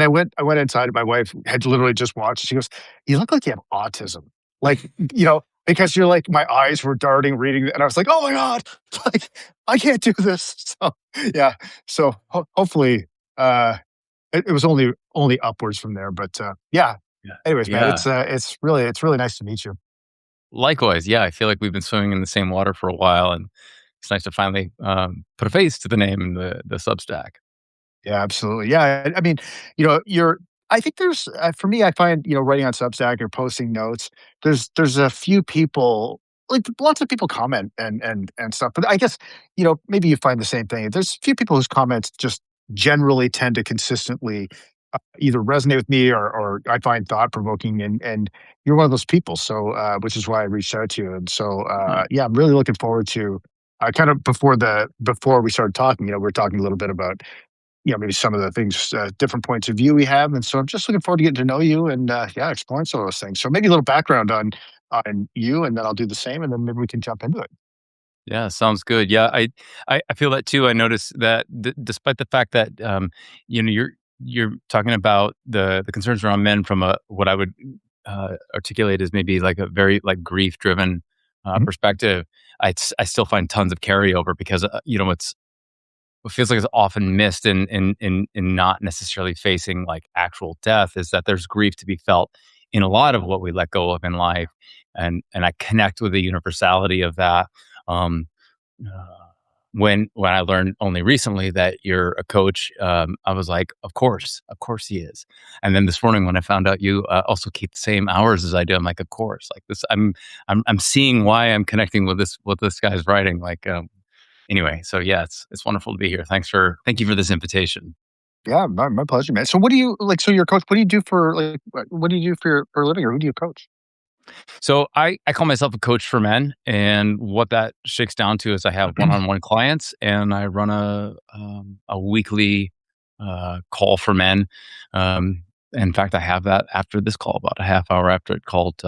And I went inside and my wife had literally just watched. She goes, "You look like you have autism." Like, because you're like, my eyes were darting reading, and I was like, "Oh my god, like I can't do this." So yeah. So hopefully, uh, it was only upwards from there. But yeah. Yeah. Anyways, man, Yeah. it's really nice to meet you. Likewise, yeah, I feel like we've been swimming in the same water for a while, and it's nice to finally, put a face to the name and the Substack. Yeah, absolutely. Yeah, I mean, you're. I think there's for me. I find writing on Substack or posting notes. There's a few people, like lots of people comment and stuff. But I guess maybe you find the same thing. There's a few people whose comments just generally tend to consistently either resonate with me or I find thought provoking, and you're one of those people. So which is why I reached out to you. And so Oh, yeah, I'm really looking forward to. Kind of before we started talking, we are talking a little bit about maybe some of the things, different points of view we have. And so I'm just looking forward to getting to know you and, yeah, exploring some of those things. So maybe a little background on you, and then I'll do the same, and then maybe we can jump into it. yeah, sounds good. Yeah, I feel that too. I noticed that despite the fact that, you're talking about the concerns around men from a what I would, articulate as maybe like a very, like, grief-driven, Mhm. perspective, I still find tons of carryover because, what feels like it's often missed in not necessarily facing like actual death is that there's grief to be felt in a lot of what we let go of in life, and I connect with the universality of that. Um, uh, when I learned only recently that you're a coach, I was like, of course he is. And then this morning when I found out you also keep the same hours as I do, I'm like, of course, like this, I'm seeing why I'm connecting with this what this guy's writing. Like, anyway, so yeah, it's wonderful to be here. Thank you for this invitation. Yeah, my pleasure, man. So what do you like? So you're a coach. What do you do for like? What do you do for a living, or who do you coach? So I call myself a coach for men, and what that shakes down to is I have one-on-one clients, and I run a weekly call for men. Um, in fact, I have that after this call, about a half hour after it, called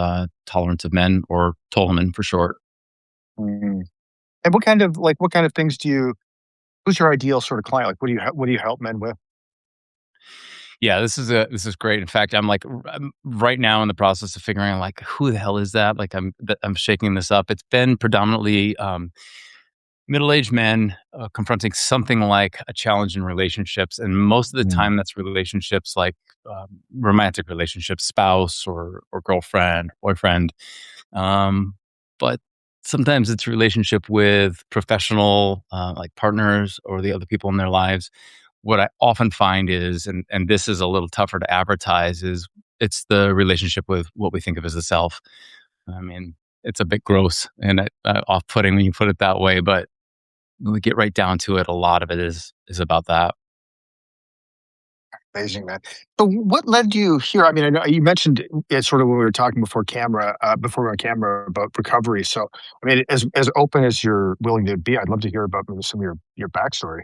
Tolerance of Men, or Tolman for short. Mm. And what kind of things do you? Who's your ideal sort of client? Like, what do you help men with? Yeah, this is great. In fact, I'm right now in the process of figuring out like who the hell is that? Like I'm shaking this up. It's been predominantly middle-aged men confronting something like a challenge in relationships, and most of the Mm. time that's relationships like romantic relationships, spouse or girlfriend, boyfriend. Um, but sometimes it's relationship with professional like partners or the other people in their lives. What I often find is, and this is a little tougher to advertise, is it's the relationship with what we think of as the self. I mean, it's a bit gross and off-putting when you put it that way, but when we get right down to it, a lot of it is about that. Amazing, man. So what led you here? I mean, I know you mentioned it sort of when we were talking before we were on camera about recovery. So, I mean, as open as you're willing to be, I'd love to hear about maybe some of your backstory.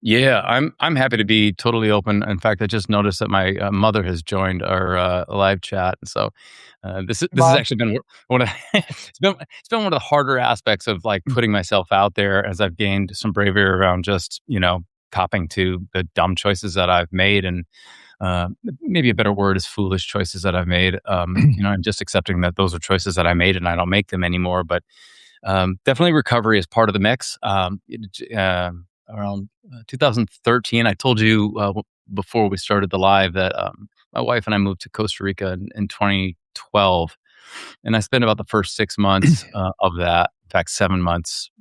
Yeah, I'm happy to be totally open. In fact, I just noticed that my mother has joined our live chat, and so this has Mom. actually been one of it's been one of the harder aspects of like putting myself out there, as I've gained some bravery around just copping to the dumb choices that I've made, and uh, maybe a better word is foolish choices that I've made. I'm just accepting that those are choices that I made, and I don't make them anymore. But definitely recovery is part of the mix. Around 2013, I told you before we started the live that my wife and I moved to Costa Rica in 2012, and I spent about the first 6 months of that, in fact, 7 months,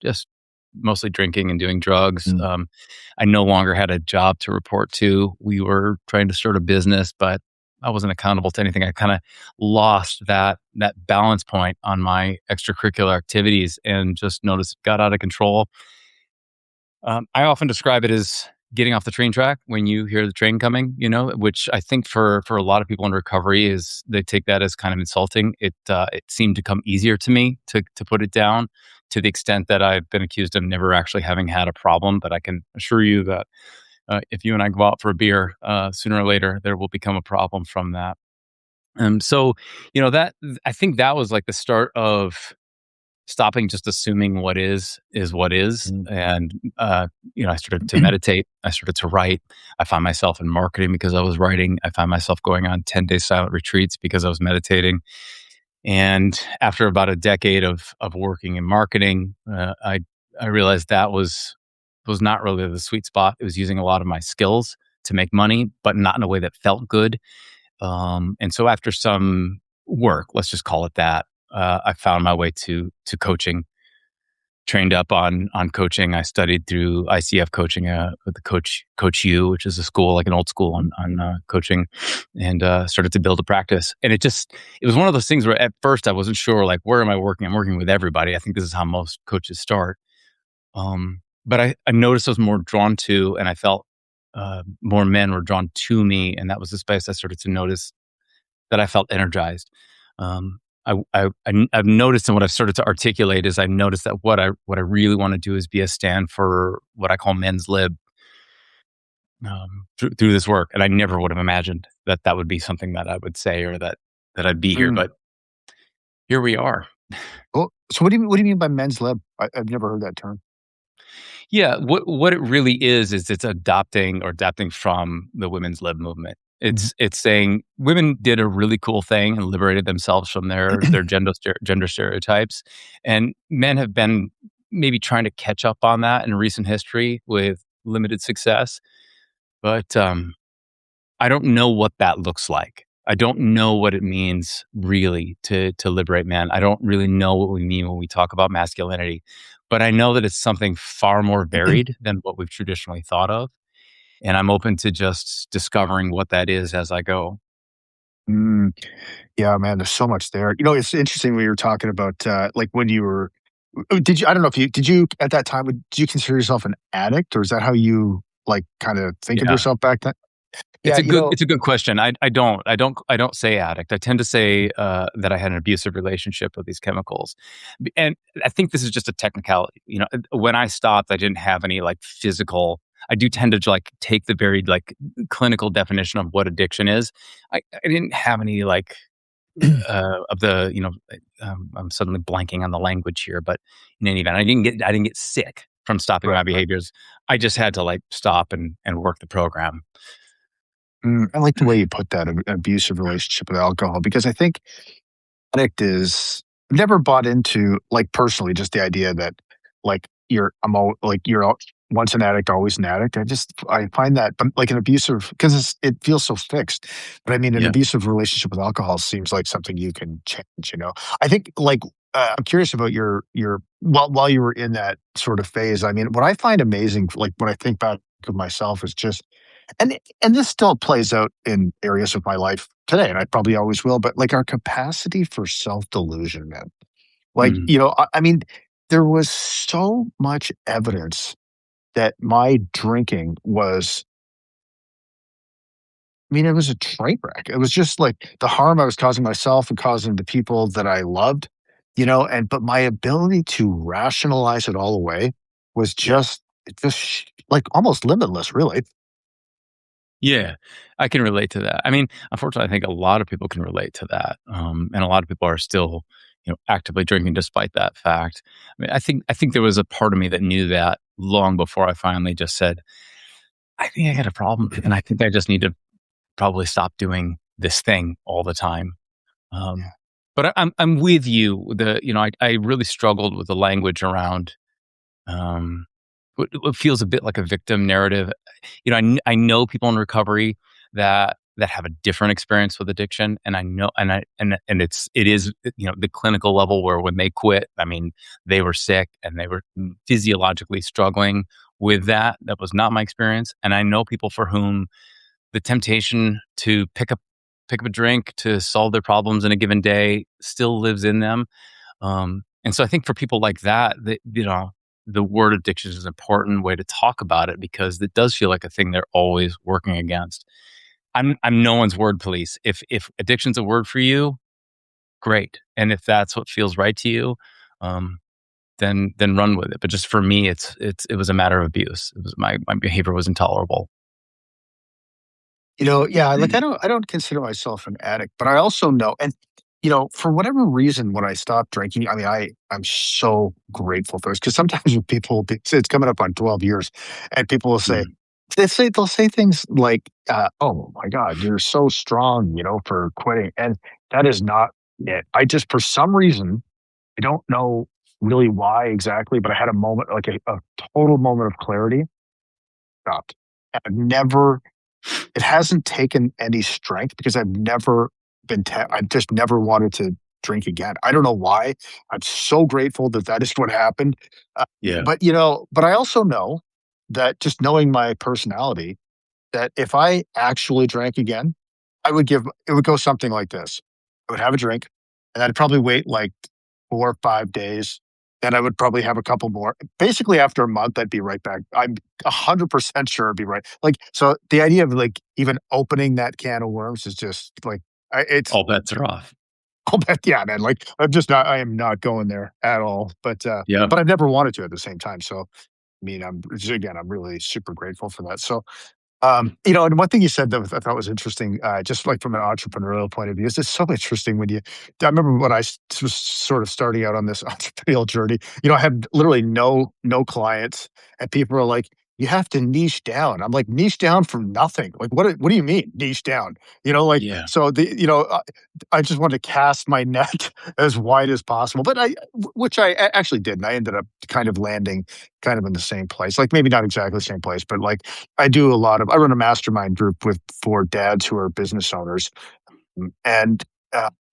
just mostly drinking and doing drugs. Mm. I no longer had a job to report to. We were trying to start a business, but I wasn't accountable to anything. I kind of lost that balance point on my extracurricular activities and just noticed it got out of control. I often describe it as getting off the train track when you hear the train coming, which I think for a lot of people in recovery is they take that as kind of insulting. It seemed to come easier to me to put it down, to the extent that I've been accused of never actually having had a problem. But I can assure you that if you and I go out for a beer, sooner or later there will become a problem from that. So that I think that was like the start of stopping just assuming what is what is. Mm. And, I started to meditate. I started to write. I found myself in marketing because I was writing. I found myself going on 10-day silent retreats because I was meditating. And after about a decade of working in marketing, I realized that was not really the sweet spot. It was using a lot of my skills to make money, but not in a way that felt good. And so after some work, let's just call it that, I found my way to coaching. Trained up on coaching. I studied through ICF coaching with the Coach U, which is a school like an old school on coaching, and started to build a practice. And it was one of those things where at first I wasn't sure like where am I working? I'm working with everybody. I think this is how most coaches start. But I noticed I was more drawn to, and I felt more men were drawn to me, and that was the space I started to notice that I felt energized. I've noticed, and what I've started to articulate is I've noticed that what I really want to do is be a stand for what I call men's lib through this work, and I never would have imagined that that would be something that I would say or that I'd be here, Mm. but here we are. Well, so what do you mean by men's lib? I've never heard that term. Yeah, what it really is it's adapting from the women's lib movement. Mhm. It's saying women did a really cool thing and liberated themselves from their gender stereotypes, and men have been maybe trying to catch up on that in recent history with limited success. But I don't know what that looks like. I don't know what it means really to liberate man. I don't really know what we mean when we talk about masculinity, but I know that it's something far more varied than what we've traditionally thought of, and I'm open to just discovering what that is as I go. Mm. Yeah, man, there's so much there. It's interesting when you were talking about, like, when you were did you I don't know if you did you at that time, did you consider yourself an addict, or is that how you, like, kinda think of Yeah. yourself back then? It's Yeah, a good question. I don't say addict. I tend to say, Mm. that I had an abusive relationship with these chemicals, and I think this is just a technicality. When I stopped, I didn't have any like physical. I do tend to like take the very like clinical definition of what addiction is. I didn't have any like of the I'm suddenly blanking on the language here, but in any event, I didn't get sick from stopping Right, my right. behaviors. I just had to like stop and work the program. I like the way you put that, an abusive relationship with alcohol, because I think addict is never bought into, like, personally, just the idea that, like, you're once an addict, always an addict. I find that, but, like, an abusive, because it feels so fixed. But I mean, an Yeah. abusive relationship with alcohol seems like something you can change. I think, like, I'm curious about your while you were in that sort of phase. I mean, what I find amazing, like, when I think back of myself, is just, and this still plays out in areas of my life today, and I probably always will, but, like, our capacity for self-delusion, man. Like, Mhm. I mean, there was so much evidence that my drinking was, I mean, it was a train wreck. It was just, like, the harm I was causing myself and causing the people that I loved, but my ability to rationalize it all away was Yeah. like, almost limitless, really. Yeah, I can relate to that. I mean, unfortunately, I think a lot of people can relate to that, and a lot of people are still, actively drinking despite that fact. I mean, I think there was a part of me that knew that long before I finally just said, "I think I got a problem, and I think I just need to probably stop doing this thing all the time." Um, but I'm with you. I really struggled with the language around what feels a bit like a victim narrative. I know people in recovery that have a different experience with addiction, and I know, and it is the clinical level where when they quit, I mean, they were sick and they were physiologically struggling with that. That was not my experience, and I know people for whom the temptation to pick up a drink to solve their problems in a given day still lives in them. And so I think for people like that, the word addiction is an important way to talk about it because it does feel like a thing they're always working against. I'm no one's word police. If addiction's a word for you, great. And if that's what feels right to you, um, then run with it. But just for me, it was a matter of abuse. It was my behavior was intolerable. Yeah, like, I don't consider myself an addict, but I also know, and for whatever reason, when I stopped drinking, I mean, I'm so grateful for this because sometimes when people will say it's coming up on 12 years, and people will say, Mm. they'll say things like, "Oh my God, you're so strong, for quitting," and that is not it. I just, for some reason, I don't know really why exactly, but I had a moment, like a total moment of clarity. Stopped. I've never It hasn't taken any strength because I've just never wanted to drink again. I don't know why. I'm so grateful that that is what happened. Uh, Yeah. but I also know that, just knowing my personality, that if I actually drank again, it would go something like this. I would have a drink, and I'd probably wait like 4 or 5 days, then I would probably have a couple more. Basically, after a month, I'd be right back. I'm 100% sure I'd be right. Like, so the idea of, like, even opening that can of worms is just like, it's All bets are off. I'll bet, yeah, man, like, I am not going there at all, Yeah. but I've never wanted to at the same time, so, I mean, I'm really super grateful for that. So, and one thing you said that I thought was interesting, just like from an entrepreneurial point of view, is it's so interesting when you. I remember when was sort of starting out on this entrepreneurial journey. I had literally no clients, and people are like, "You have to niche down." I'm like, "Niche down from nothing." Like, what do you mean niche down? Like, Yeah. so I just wanted to cast my net as wide as possible, but which I actually did, and I ended up kind of landing kind of in the same place. Like, maybe not exactly the same place, but like I run a mastermind group for dads who are business owners, and,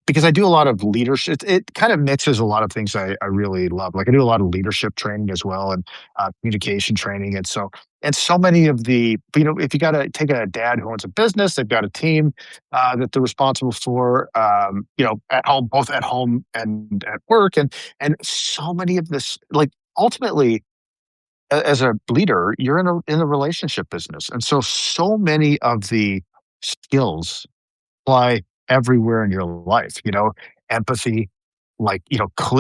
because I do a lot of leadership, it kind of mixes a lot of things I really love. Like, I do a lot of leadership training as well, and, communication training, and so many of if you gotta take a dad who owns a business, they've got a team, that they're responsible for, at home, both at home and at work, and so many of this, like, ultimately, as a leader, you're in a relationship business, and so many of the skills apply everywhere in your life. Empathy, like,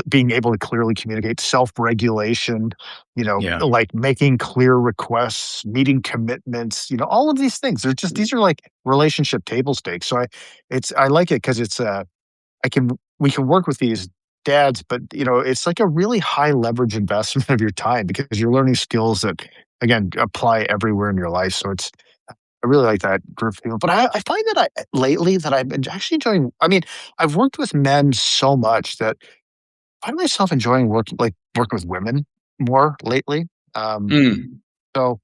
being able to clearly communicate, self-regulation, Yeah. like making clear requests, meeting commitments, all of these things. These are like relationship table stakes. So I like it because we can work with these dads, but it's like a really high leverage investment of your time because you're learning skills that, again, apply everywhere in your life. So I really like that group of people. But I find that lately that I've been actually enjoying. I mean, I've worked with men so much that I find myself enjoying working with women more lately. Um, Mm. so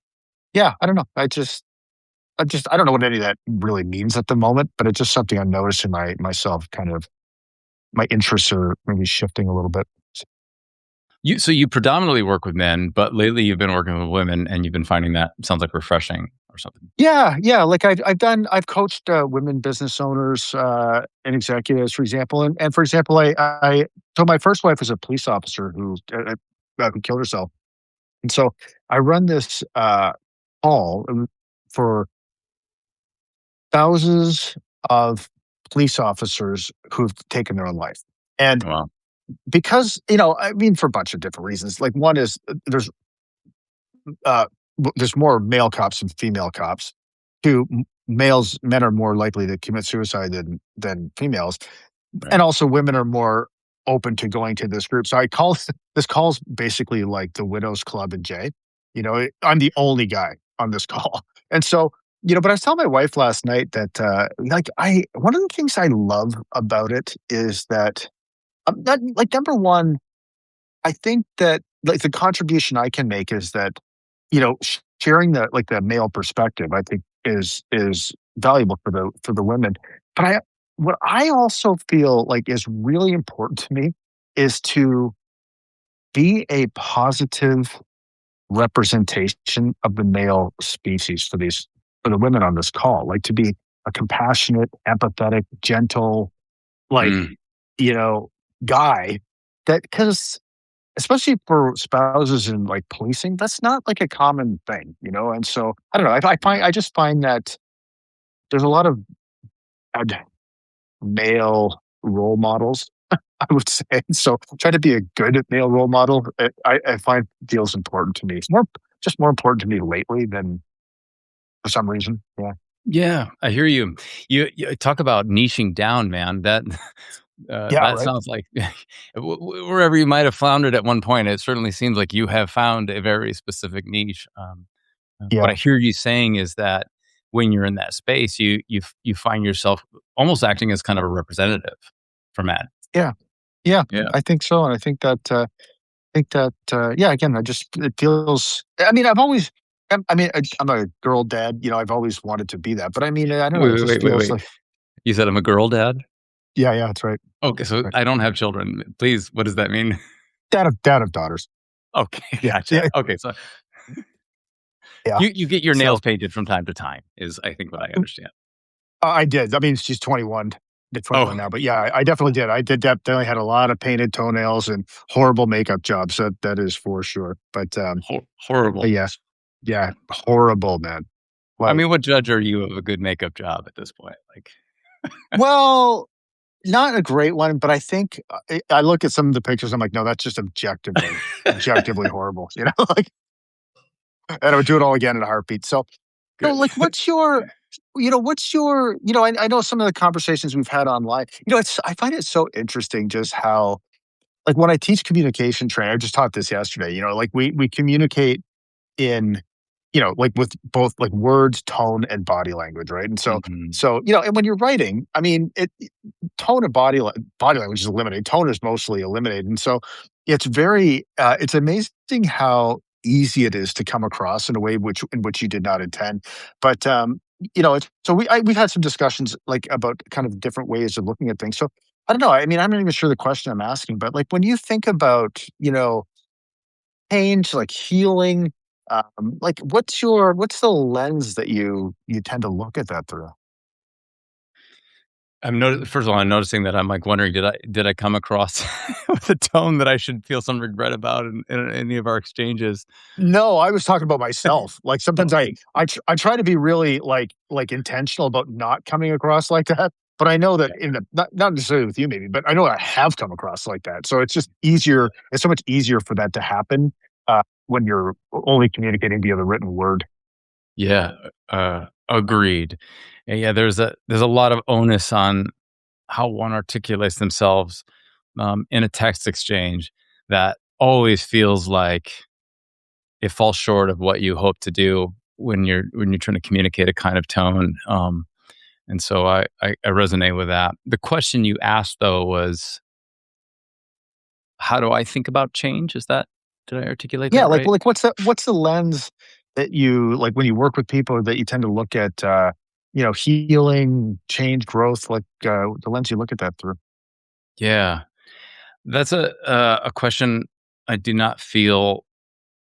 yeah, I don't know. I don't know what any of that really means at the moment, but it's just something I'm noticing myself, kind of my interests are maybe shifting a little bit. You predominantly work with men, but lately you've been working with women, and you've been finding that sounds like refreshing or something. Yeah, yeah. Like, I've coached women business owners, and executives, for example, and for example, so my first wife was a police officer who killed herself, and so I run this call, for thousands of police officers who've taken their own life, and Wow. because I mean, for a bunch of different reasons. Like, one is, uh, there's more male cops than female cops. Two, men are more likely to commit suicide than females, and Right. also women are more open to going to this group. So I call this call's basically like the widows club in Jay. I'm the only guy on this call, and so But I was telling my wife last night that, like, I one of the things I love about it is that, not, like, number one, I think that, like, the contribution I can make is that, sharing the male perspective, I think, is valuable for the women. But what I also feel like is really important to me is to be a positive representation of the male species for the women on this call, like, to be a compassionate, empathetic, gentle, like, Mm. you know, guy, that because especially for spouses in, like, policing, that's not, like, a common thing, and so, I don't know, I just find that there's a lot of bad male role models, I would say, so try to be a good male role model, I find feels important to me. It's more important to me lately than for some reason, yeah. Yeah, I hear you. You talk about niching down, man. That Yeah, That right. sounds like wherever you might have floundered at one point, it certainly seems like you have found a very specific niche. What I Yeah, hear you saying is that when you're in that space, you find yourself almost acting as kind of a representative for men. yeah, yeah. Yeah. I think so, and yeah. Again, I just it feels. I mean, I've always. I mean, I'm a girl dad. I've always wanted to be that, but I mean, I don't know. Wait, It wait, just wait, wait, feels wait. like. You said I'm a girl dad? Yeah, yeah, that's right. Okay, so Right. I don't have children. Please, what does that mean? Dad of daughters. Okay, Yeah, gotcha. yeah, Okay, so yeah. you get your So nails painted from time to time is I think what I understand. I did. I mean, she's 21. They're Oh, 21 now, but yeah, I definitely did. I did definitely had a lot of painted toenails and horrible makeup jobs. That is for sure. But horrible. yeah, yeah, horrible, man. I Like, mean, what judge are you of a good makeup job at this point? Like, well, not a great one, but I think I look at some of the pictures. I'm like, no, that's just objectively horrible. Like, and I would do it all again in a heartbeat. So, good. like, I know some of the conversations we've had online. I find it so interesting just how, like, when I teach communication training, I just taught this yesterday. Like we communicate in, like with both like words, tone, and body language, right? And so, Mhm. and when you're writing, I mean, tone and body language is eliminated. Tone is mostly eliminated, and so it's amazing how easy it is to come across in a way in which you did not intend. But we've had some discussions like about kind of different ways of looking at things. So I don't know. I mean, I'm not even sure the question I'm asking, but like when you think about change, like healing, like what's the lens that you tend to look at that through? First of all, I'm noticing that I'm, like, wondering, did I come across with a tone that I should feel some regret about in any of our exchanges? No, I was talking about myself. Like, sometimes Okay, I try to be really, like, intentional about not coming across like that, but I know that yeah. in the not necessarily with you maybe, but I know I have come across like that. So it's just easier it's so much easier for that to happen, when you're only communicating via the written word. Yeah, agreed. And yeah, there's a lot of onus on how one articulates themselves, in a text exchange that always feels like it falls short of what you hope to do when you're trying to communicate a kind of tone. And so I resonate with that. The question you asked though was, how do I think about change? Did I articulate Yeah, that right? what's the lens that you like when you work with people that you tend to look at, healing, change, growth, like, the lens you look at that through? Yeah, that's a question I do not feel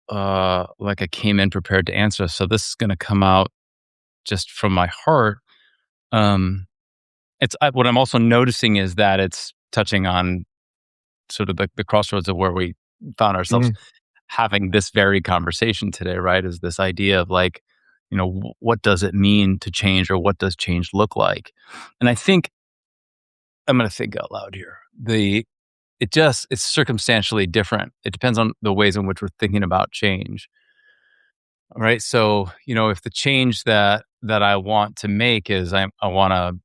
like I came in prepared to answer. So this is going to come out just from my heart. Um, what I'm also noticing is that it's touching on sort of the crossroads of where we found ourselves Mhm. having this very conversation today, right? Is this idea of like, what does it mean to change or what does change look like? And I think I'm going to think out loud here. It's circumstantially different. It depends on the ways in which we're thinking about change. Right. So, if the change that I want to make is I want to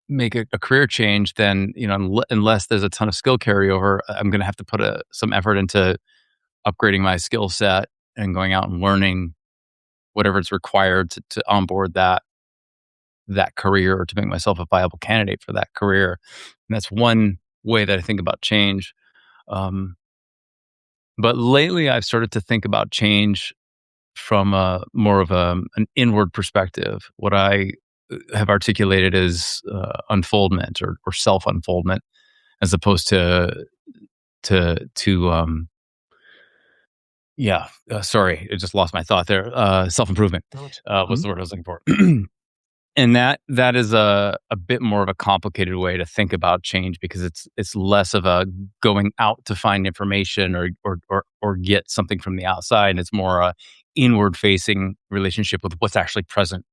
make a career change, then, unless there's a ton of skill carryover, I'm going to have to put some effort into upgrading my skill set and going out and learning whatever is required to onboard that career or to make myself a viable candidate for that career. And that's one way that I think about change. Um, but lately, I've started to think about change from a more of an inward perspective. What I have articulated as unfoldment or self unfoldment, as opposed to yeah. Sorry, I just lost my thought there. Self improvement was Mhm. the word I was looking for. And that is a bit more of a complicated way to think about change because it's less of a going out to find information or get something from the outside, and it's more a inward facing relationship with what's actually present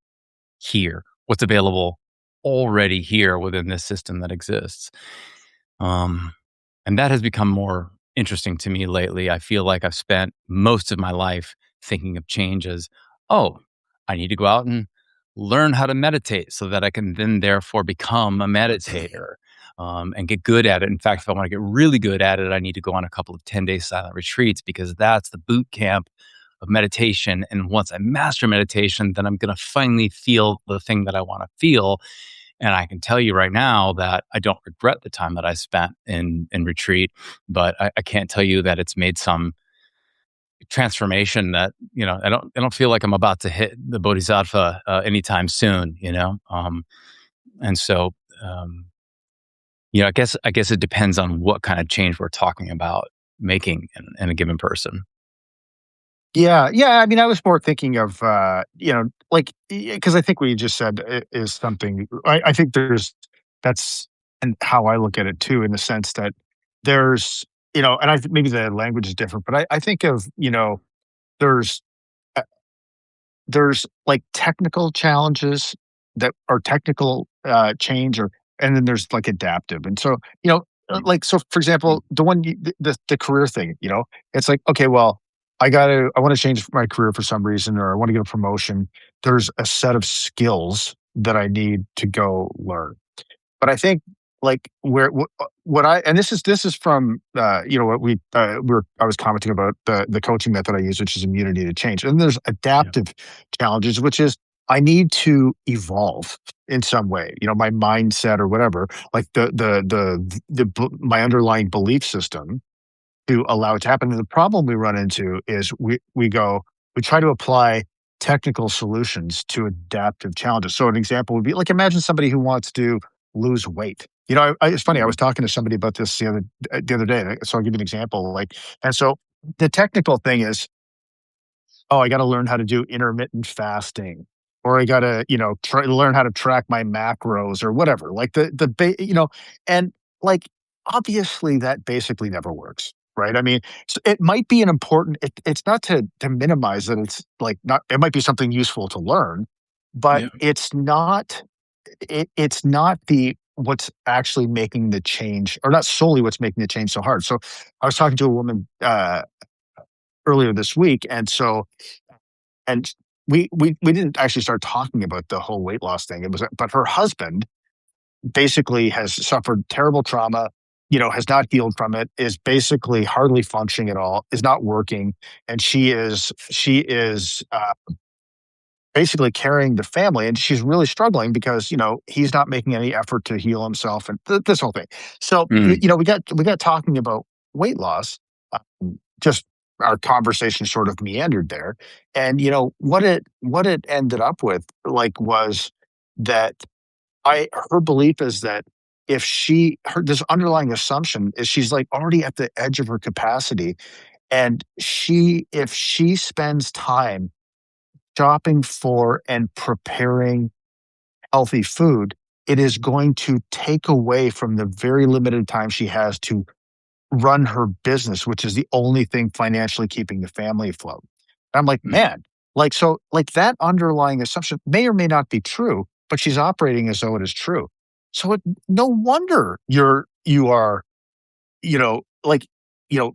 here, what's available already here within this system that exists. Um, and that has become more interesting to me lately. I feel like I've spent most of my life thinking of change as, oh, I need to go out and learn how to meditate so that I can then therefore become a meditator. and get good at it. In fact, if I want to get really good at it, I need to go on a couple of 10-day silent retreats because that's the boot camp of meditation. And once I master meditation, then I'm going to finally feel the thing that I want to feel. And I can tell you right now that I don't regret the time that I spent in retreat, but I can't tell you that it's made some transformation that I don't feel like I'm about to hit the bodhisattva anytime soon. And so I guess it depends on what kind of change we're talking about making in a given person. Yeah, yeah, I mean, I was more thinking of, like, because I think what you just said is something I think that's and how I look at it too, in the sense that there's, and maybe the language is different, but I think of, there's there's, like, technical challenges that are technical, change, and then there's, like, adaptive, and so, like, so, for example, the one you the career thing, it's like, "Okay, well, I wanna change my career for some reason, or I wanna get a promotion." There's a set of skills that I need to go learn. But I think, like, what I and this is from, what I was commenting about the coaching method I use, which is immunity to change. And there's Yeah. adaptive challenges, which is I need to evolve in some way, my mindset or whatever, like my underlying belief system to allow it to happen. And the problem we run into is we try to apply technical solutions to adaptive challenges. So an example would be like, imagine somebody who wants to lose weight. It's funny. I was Mhm. talking to somebody about this the other day. So I'll give you an example. Like, and so the technical thing is, oh, I got to learn how to do intermittent fasting, or I got to, learn how to track my macros or whatever. Like and like obviously that basically never works, right? I mean, it might be an important. It's not to minimize that. It's like not. It might be something useful to learn, but Yeah. it's not. It's not the what's actually making the change, or not solely what's making the change so hard. So I was talking to a woman earlier this week, and we didn't actually start talking about the whole weight loss thing. But her husband basically has suffered terrible trauma, has not healed from it, is basically hardly functioning at all, is not working, and she is basically carrying the family, and she's really struggling because he's not making any effort to heal himself, and this whole thing. So Mm. we got talking about weight loss. Just our conversation sort of meandered there, and what it ended up with, like, was that I her belief is that if her this underlying assumption is she's, like, already at the edge of her capacity, and if she spends time shopping for and preparing healthy food, it is going to take away from the very limited time she has to run her business, which is the only thing financially keeping the family afloat. And I'm like, Mm. man, like that underlying assumption may or may not be true, but she's operating as though it is true. So no wonder you are, like,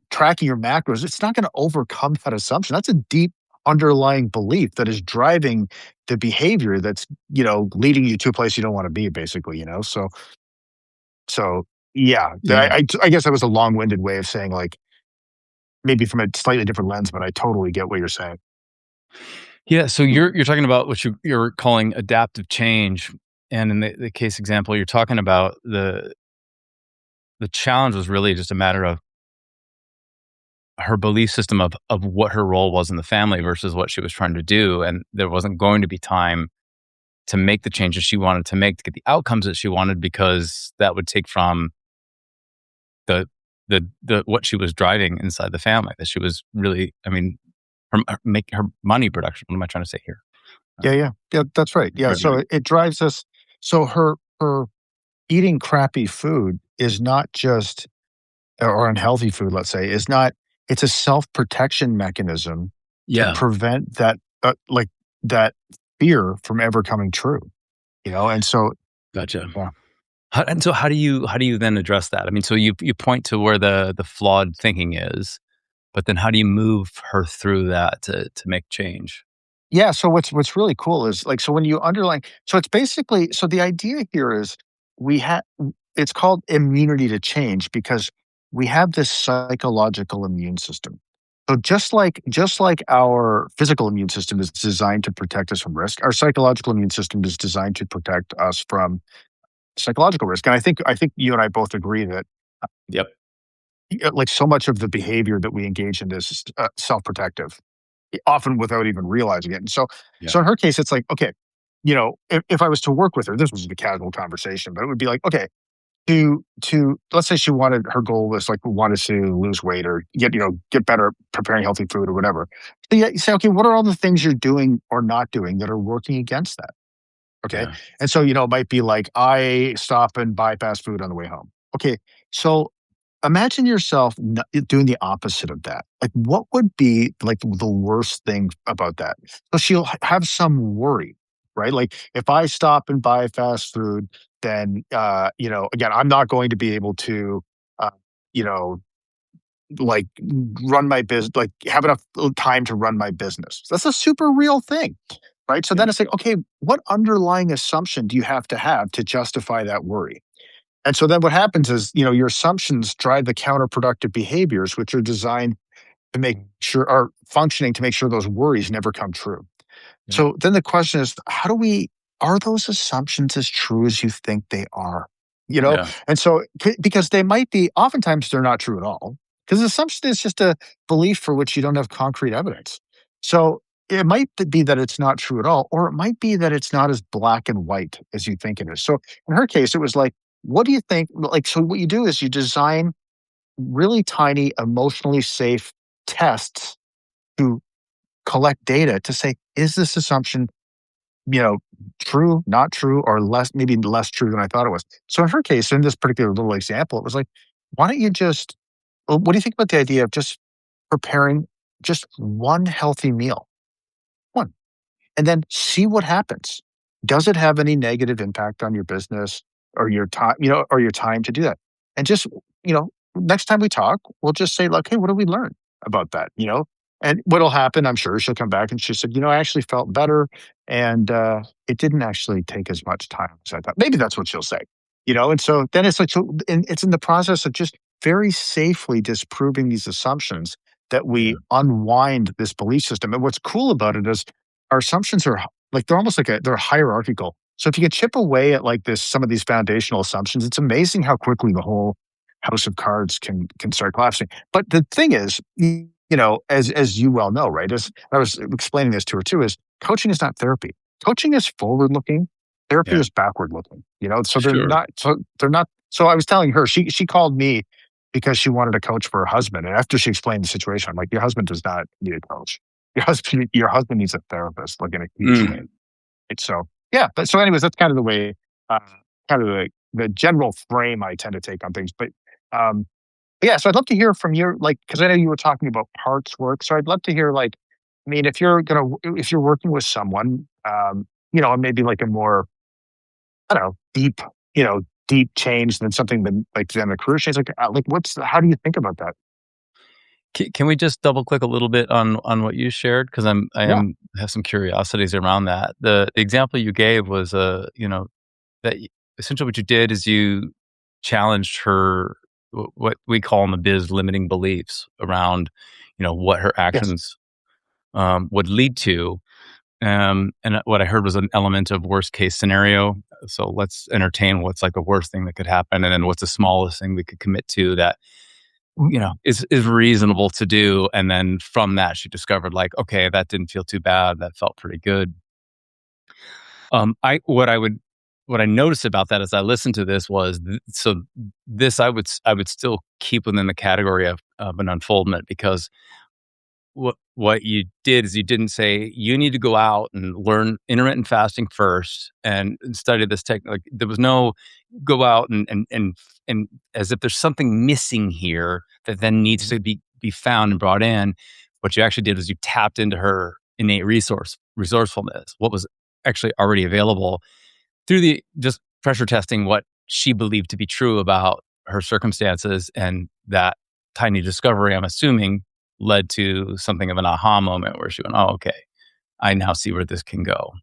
tracking your macros. It's not going to overcome that assumption. That's a deep underlying belief that is driving the behavior that's, leading you to a place you don't want to be, basically. So yeah, Yeah. I guess that was a long-winded way of saying, like, maybe from a slightly different lens, but I totally get what you're saying. Yeah. So you're talking about what you're calling adaptive change, and in the case example, you're talking about the challenge was really just a matter of her belief system of what her role was in the family versus what she was trying to do, and there wasn't going to be time to make the changes she wanted to make to get the outcomes that she wanted because that would take from the what she was driving inside the family, that she was really, I mean, make her money production. What am I trying to say here? Yeah, yeah. Yeah, that's right. Yeah, so Breadwinner. it drives us. So her eating crappy food is not just, or unhealthy food, let's say, is not it's a self-protection mechanism to Yeah, prevent that fear from ever coming true, and so gotcha. yeah. And so how do you then address that? I mean, so you point to where the flawed thinking is, but then how do you move her through that to make change? Yeah, so what's really cool is, like, so when you underline, so it's basically, so the idea here is we have it's called immunity to change because we have this psychological immune system. So just like our physical immune system is designed to protect us from risk, our psychological immune system is designed to protect us from psychological risk. And I think you and I both agree that Yep. like so much of the behavior that we engage in is self-protective, often without even realizing it. And so Yeah. in her case, it's like, okay, if I was to work with her, this was a casual conversation, but it would be like, okay, to let's say she wanted her goal was like wanted to lose weight or get better at preparing healthy food or whatever. So you say, okay, what are all the things you're doing or not doing that are working against that? Okay. Yeah. And so, it might be like, I stop and buy fast food on the way home. Okay. So imagine yourself doing the opposite of that. Like, what would be like the worst thing about that? So she'll have some worry, right? Like, if I stop and buy fast food, then, again, I'm not going to be able to, uh, you know, like run my business, like have enough time to run my business. That's a super real thing. Right. So Yeah. then it's like, okay, what underlying assumption do you have to justify that worry? And so then what happens is, your assumptions drive the counterproductive behaviors, which are designed to make sure are functioning to make sure those worries never come true. Yeah. So then the question is, are those assumptions as true as you think they are? You know? Yeah. And so, because they might be, oftentimes they're not true at all. Because assumption is just a belief for which you don't have concrete evidence. So it might be that it's not true at all, or it might be that it's not as black and white as you think it is. So in her case, it was like, what do you think? Like, so what you do is you design really tiny, emotionally safe tests to collect data to say, is this assumption, you know, true, not true, or maybe less true than I thought it was. So in her case, in this particular little example, it was like, why don't you just, what do you think about the idea of just preparing just one healthy meal? One and then see what happens. Does it have any negative impact on your business or your time, or your time to do that? And just, next time we talk, we'll just say like, hey, what did we learn about that? And what'll happen, I'm sure she'll come back and she said, I actually felt better and it didn't actually take as much time as I thought. Maybe that's what she'll say, and so then it's like, and it's in the process of just very safely disproving these assumptions that we Yeah. unwind this belief system. And what's cool about it is our assumptions are like they're almost like they're hierarchical. So if you can chip away at like this, some of these foundational assumptions, it's amazing how quickly the whole house of cards can start collapsing. But the thing is, as you well know, right? As I was explaining this to her too, is coaching is not therapy. Coaching is forward looking. Therapy Yeah. is backward looking. So they're Sure. not. So they're not. So I was telling her she called me because she wanted a coach for her husband, and after she explained the situation, I'm like, your husband does not need a coach. Your husband needs a therapist, like in a huge way. Mm. Right? So yeah, but so anyways, that's kind of the way, uh, kind of the general frame I tend to take on things. Um, but yeah, so I'd love to hear from your like because I know you were talking about parts work, so I'd love to hear like, I mean, if you're working with someone, and maybe like a more I don't know deep change than something than like than a career change, like how do you think about that? Can we just double click a little bit on what you shared? Because I Yeah, am have some curiosities around that. The example you gave was, that essentially what you did is you challenged her, what we call in the biz limiting beliefs around, what her yes. actions would lead to. And what I heard was an element of worst case scenario. So let's entertain what's like the worst thing that could happen, and then what's the smallest thing we could commit to that Mhm. is reasonable to do. And then from that, she discovered like, okay, that didn't feel too bad. That felt pretty good. I what I noticed about that as I listened to this was so this I would still keep within the category of an unfoldment because what you did is you didn't say you need to go out and learn intermittent fasting first and study this technique. Like there was no go out and as if there's something missing here that then needs Mhm. to be found and brought in. What you actually did was you tapped into her innate resourcefulness, what was actually already available through the just pressure testing what she believed to be true about her circumstances, and that tiny discovery, I'm assuming, led to something of an aha moment where she went, "Oh, okay, I now see where this can go."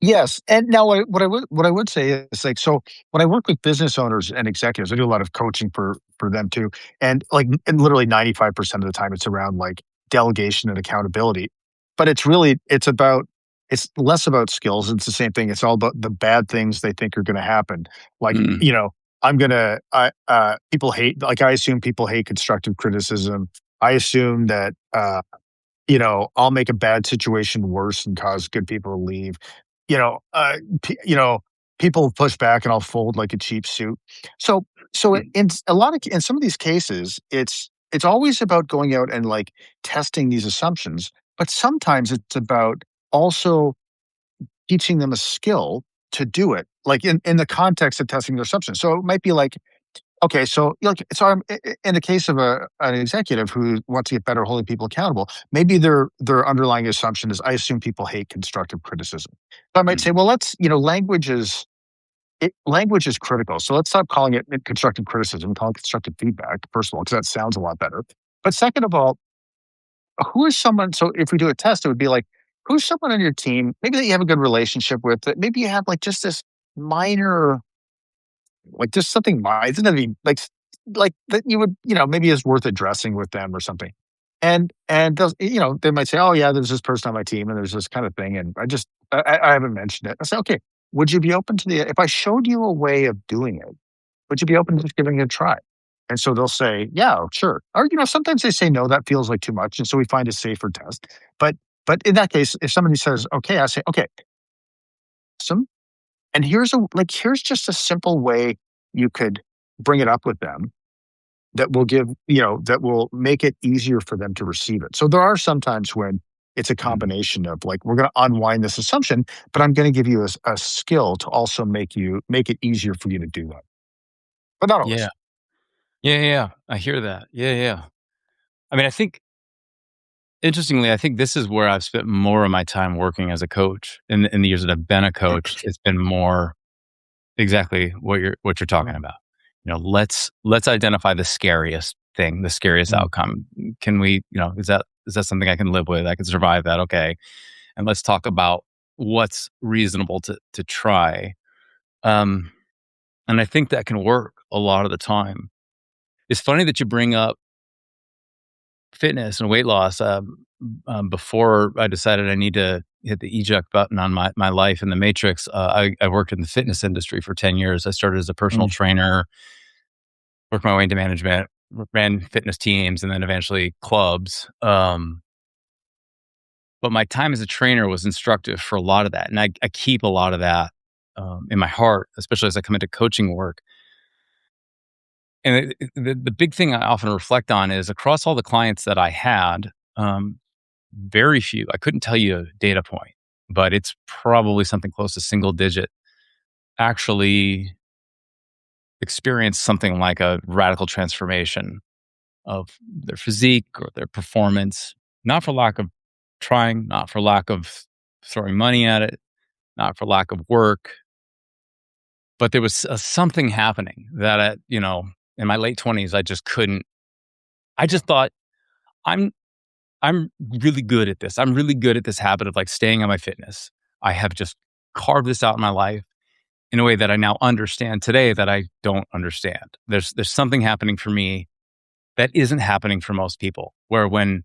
Yes, and now what I would say is, like, so when I work with business owners and executives, I do a lot of coaching for them too, and, like, and literally 95% of the time, it's around, like, delegation and accountability, but it's less about skills, it's the same thing, it's all about the bad things they think are gonna happen, like, Mm, people hate, like, I assume people hate constructive criticism. I assume that, I'll make a bad situation worse and cause good people to leave. You know, uh, p you know, People push back and I'll fold like a cheap suit. So mm, in some of these cases, it's always about going out and, like, testing these assumptions, but sometimes it's about also teaching them a skill to do it, like, in the context of testing their assumptions. So it might be like, okay, so, like, so in the case of an executive who wants to get better holding people accountable, maybe their underlying assumption is, I assume people hate constructive criticism. So I might say, mm. well, language is critical. So let's stop calling it constructive criticism, call it constructive feedback, first of all, because that sounds a lot better. But second of all, who is someone, so if we do a test, it would be like, who's someone on your team, maybe that you have a good relationship with, that maybe you have, like, just this minor, like, just something minor, it doesn't have to be like that you would, maybe is worth addressing with them or something. And those, they might say, "Oh yeah, there's this person on my team and there's this kind of thing." And I haven't mentioned it. I say, "Okay, would you be open to the if I showed you a way of doing it, would you be open to just giving it a try?" And so they'll say, "Yeah, sure." Or, sometimes they say, "No, that feels like too much." And so we find a safer test. But in that case, if somebody says, "Okay," I say, "Okay, awesome. And here's just a simple way you could bring it up with them that will make it easier for them to receive it." So there are some times when it's a Mm. combination of, like, we're going to unwind this assumption, but I'm going to give you a skill to also make it easier for you to do that. But not Yeah. always. Yeah, yeah, yeah. I hear that. Yeah, yeah. I mean, I think interestingly, I think this is where I've spent more of my time working as a coach. In the years that I've been a coach, it's been more exactly what you're talking Mhm. about. Let's identify the scariest thing, the scariest Mm. outcome. Can we, is that something I can live with? I can survive that. Okay. And let's talk about what's reasonable to try. Um, and I think that can work a lot of the time. It's funny that you bring up fitness and weight loss. Before I decided I need to hit the eject button on my life in the matrix, I worked in the fitness industry for 10 years. I started as a personal Mm. trainer, worked my way into management, ran fitness teams, and then eventually clubs. But my time as a trainer was instructive for a lot of that. And I keep a lot of that in my heart, especially as I come into coaching work. And the big thing I often reflect on is across all the clients that I had, very few, I couldn't tell you a data point, but it's probably something close to single digit, actually experienced something like a radical transformation of their physique or their performance, not for lack of trying, not for lack of throwing money at it, not for lack of work, but there was something happening that, in my late 20s, I just couldn't. I just thought, I'm I'm really good at this. I'm really good at this habit of, like, staying on my fitness. I have just carved this out in my life in a way that I now understand today that I don't understand. There's something happening for me that isn't happening for most people. Where when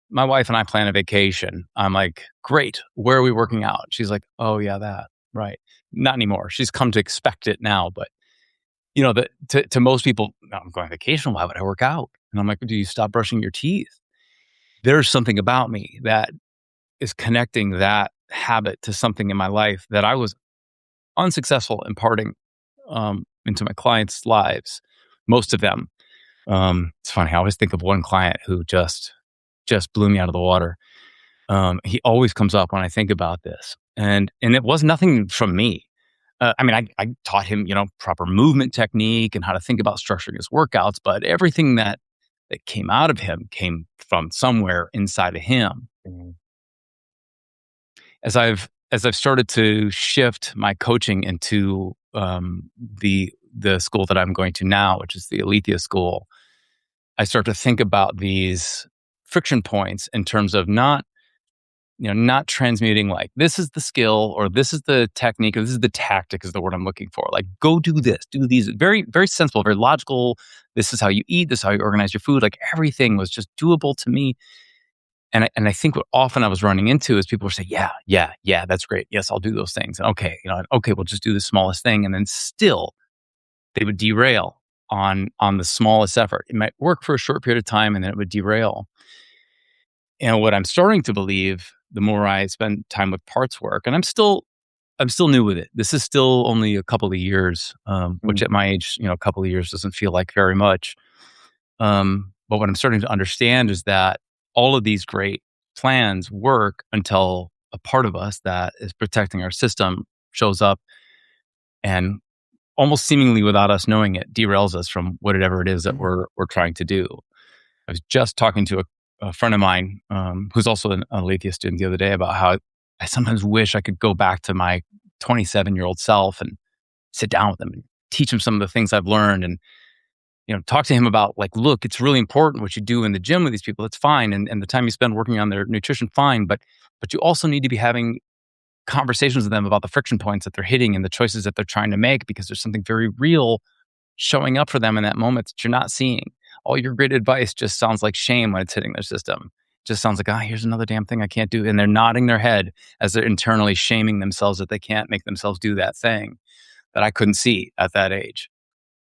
my wife and I plan a vacation, I'm like, "Great, where are we working out?" She's like, "Oh, yeah, that. Right." Not anymore. She's come to expect it now, but, to most people, "No, I'm going on vacation. Why would I work out?" And I'm like, "Do you stop brushing your teeth?" There's something about me that is connecting that habit to something in my life that I was unsuccessful imparting, into my clients' lives, most of them. It's funny, I always think of one client who just blew me out of the water. He always comes up when I think about this, and it was nothing from me. I mean, I taught him, proper movement technique and how to think about structuring his workouts, but everything that came out of him came from somewhere inside of him. Mm. As I've started to shift my coaching into the school that I'm going to now, which is the Alethea School, I start to think about these friction points in terms of not not transmuting like this is the skill or this is the technique or this is the tactic is the word I'm looking for. Like, go do this, do these. Very, very sensible, very logical. This is how you eat. This is how you organize your food. Like everything was just doable to me. And I think what often I was running into is people were saying, yeah, yeah, yeah, that's great. Yes, I'll do those things. And okay, and okay, we'll just do the smallest thing. And then still they would derail on the smallest effort. It might work for a short period of time and then it would derail. And what I'm starting to believe, the more I spend time with parts work, and I'm still new with it. This is still only a couple of years, which Mm. at my age, a couple of years doesn't feel like very much. But what I'm starting to understand is that all of these great plans work until a part of us that is protecting our system shows up and almost seemingly without us knowing it derails us from whatever it is that we're trying to do. I was just talking to a friend of mine who's also an Alethea student the other day about how I sometimes wish I could go back to my 27-year-old self and sit down with him and teach him some of the things I've learned and talk to him about like, look, it's really important what you do in the gym with these people. It's fine, and the time you spend working on their nutrition, fine, but you also need to be having conversations with them about the friction points that they're hitting and the choices that they're trying to make because there's something very real showing up for them in that moment that you're not seeing. All your great advice just sounds like shame when it's hitting their system. Just sounds like, here's another damn thing I can't do. And they're nodding their head as they're internally shaming themselves that they can't make themselves do that thing that I couldn't see at that age.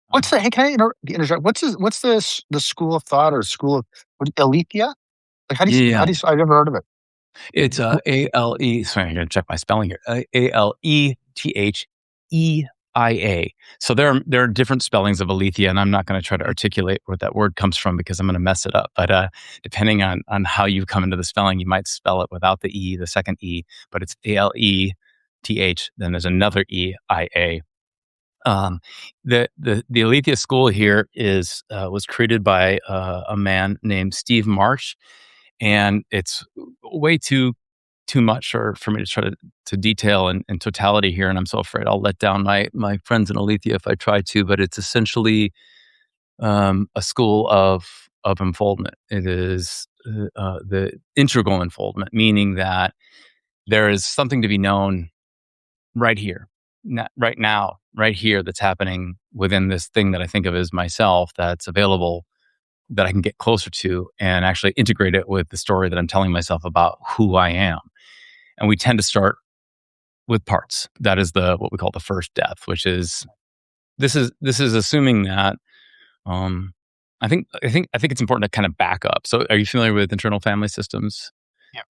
What's Um, the hey, can I interject? What's the school of thought or school of Alethea? Like, how yeah, do you I've never heard of it. it's Wh ALE. Sorry, I gotta check my spelling here. Aletheia. So there are different spellings of Alethea, and I'm not going to try to articulate where that word comes from because I'm going to mess it up. But depending on how you come into the spelling, you might spell it without the e, the second e, but it's ALETH. Then there's another EIA. Um, the Alethea School here is was created by a man named Steve Marsh, and it's way too much for me to try to detail in totality here, and I'm so afraid I'll let down my friends in Alethea if I try to. But it's essentially a school of unfoldment. It is the integral unfoldment, meaning that there is something to be known right here, right now, right here, that's happening within this thing that I think of as myself. That's available that I can get closer to and actually integrate it with the story that I'm telling myself about who I am. And we tend to start with parts. That is the what we call the first death, which is this is assuming that um I think it's important to kind of back up. So are you familiar with internal family systems? Yeah.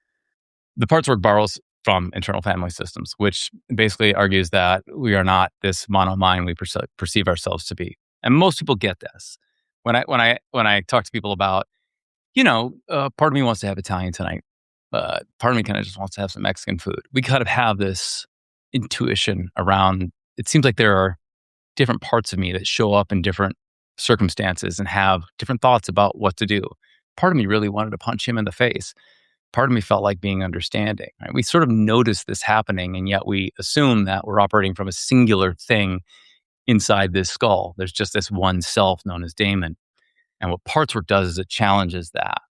The parts work borrows from internal family systems, which basically argues that we are not this mono mind we perceive ourselves to be. And most people get this. When I talk to people about, part of me wants to have Italian tonight. Part of me kind of just wants to have some Mexican food. We kind of have this intuition around. It seems like there are different parts of me that show up in different circumstances and have different thoughts about what to do. Part of me really wanted to punch him in the face. Part of me felt like being understanding. Right? We sort of notice this happening, and yet we assume that we're operating from a singular thing inside this skull. There's just this one self known as Damon. And what parts work does is it challenges that.